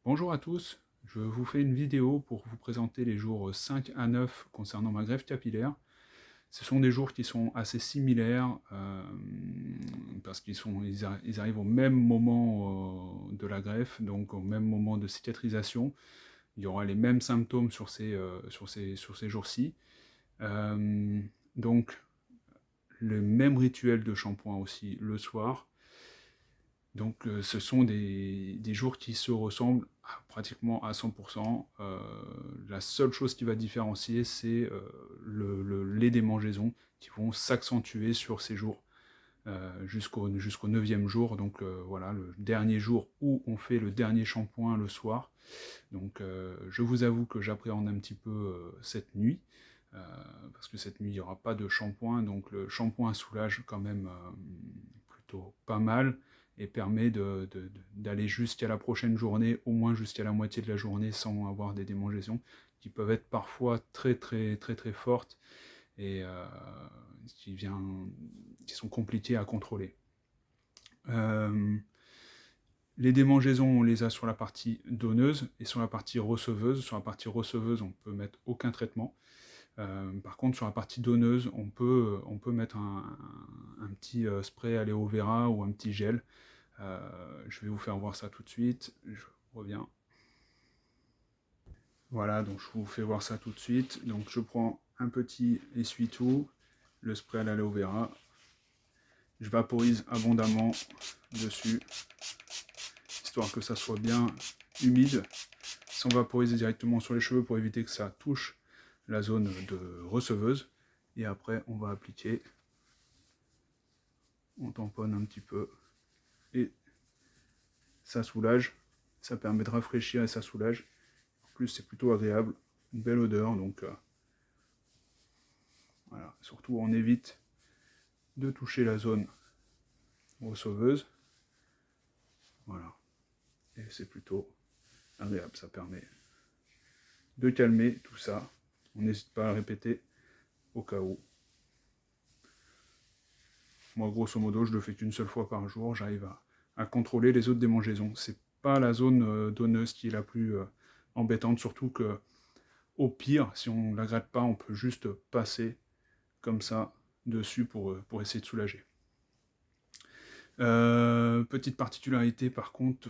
Bonjour à tous, je vous fais une vidéo pour vous présenter les jours 5 à 9 concernant ma greffe capillaire. Ce sont des jours qui sont assez similaires parce ils arrivent au même moment de la greffe, donc au même moment de cicatrisation. Il y aura les mêmes symptômes sur ces jours-ci. Euh, donc le même rituel de shampoing aussi le soir. Donc ce sont des jours qui se ressemblent pratiquement à 100%. La seule chose qui va différencier, c'est les démangeaisons qui vont s'accentuer sur ces jours jusqu'au 9e jour. Donc voilà, le dernier jour où on fait le dernier shampoing le soir. Donc je vous avoue que j'appréhende un petit peu cette nuit. euh, Parce que cette nuit il n'y aura pas de shampoing, donc le shampoing soulage quand même plutôt pas mal et permet d'aller jusqu'à la prochaine journée, au moins jusqu'à la moitié de la journée sans avoir des démangeaisons qui peuvent être parfois très fortes et qui sont compliquées à contrôler. Euh, les démangeaisons, on les a sur la partie donneuse et sur la partie receveuse. Sur la partie receveuse, on peut mettre aucun traitement. Par contre, sur la partie donneuse, on peut mettre un petit spray aloe vera ou un petit gel. Je vais vous faire voir ça tout de suite. Je reviens. Voilà, donc je vous fais voir ça tout de suite. Donc je prends un petit essuie-tout, le spray à l'aloe vera. Je vaporise abondamment dessus, histoire que ça soit bien humide, sans vaporiser directement sur les cheveux pour éviter que ça touche la zone de receveuse. Et après, on va appliquer. On tamponne un petit peu et ça soulage. Ça permet de rafraîchir et ça soulage. En plus, c'est plutôt agréable, une belle odeur. Donc voilà. Surtout, on évite de toucher la zone receveuse. Voilà. Et c'est plutôt agréable. Ça permet de calmer tout ça. On n'hésite pas à répéter au cas où. Moi, grosso modo, je le fais qu'une seule fois par jour. J'arrive à contrôler les autres démangeaisons. C'est pas la zone donneuse qui est la plus embêtante, surtout que au pire, si on ne la gratte pas, on peut juste passer comme ça dessus pour essayer de soulager. Petite particularité par contre,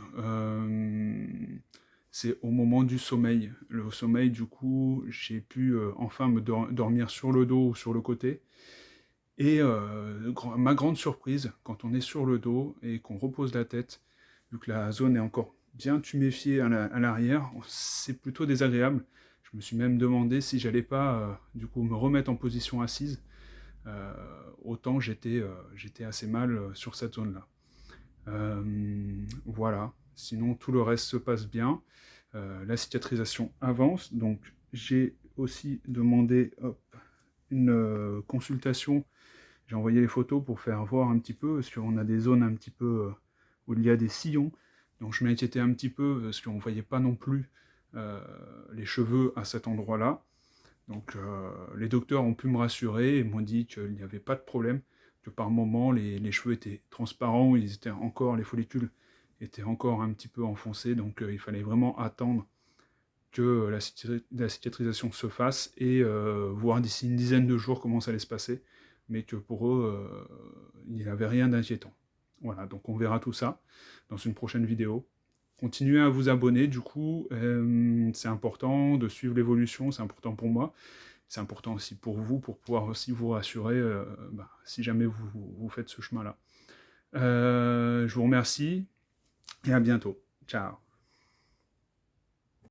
c'est au moment du sommeil. Le sommeil, du coup, j'ai pu enfin me dormir sur le dos ou sur le côté. Et ma grande surprise, quand on est sur le dos et qu'on repose la tête, vu que la zone est encore bien tuméfiée à l'arrière, c'est plutôt désagréable. Je me suis même demandé si j'allais pas du coup me remettre en position assise. Euh, Autant j'étais assez mal sur cette zone-là. Voilà. Sinon, tout le reste se passe bien. La cicatrisation avance. Donc, j'ai aussi demandé une consultation. J'ai envoyé les photos pour faire voir un petit peu, parce qu'on a des zones un petit peu où il y a des sillons. Donc, je m'inquiétais un petit peu, parce qu'on ne voyait pas non plus les cheveux à cet endroit-là. Donc, les docteurs ont pu me rassurer et m'ont dit qu'il n'y avait pas de problème, que par moment les cheveux étaient transparents, les follicules étaient encore un petit peu enfoncés, donc il fallait vraiment attendre que la cicatrisation se fasse et voir d'ici une dizaine de jours comment ça allait se passer, mais que pour eux, il n'y avait rien d'inquiétant. Voilà, donc on verra tout ça dans une prochaine vidéo. Continuez à vous abonner, du coup, c'est important de suivre l'évolution, c'est important pour moi, c'est important aussi pour vous, pour pouvoir aussi vous rassurer si jamais vous faites ce chemin-là. Je vous remercie et à bientôt. Ciao.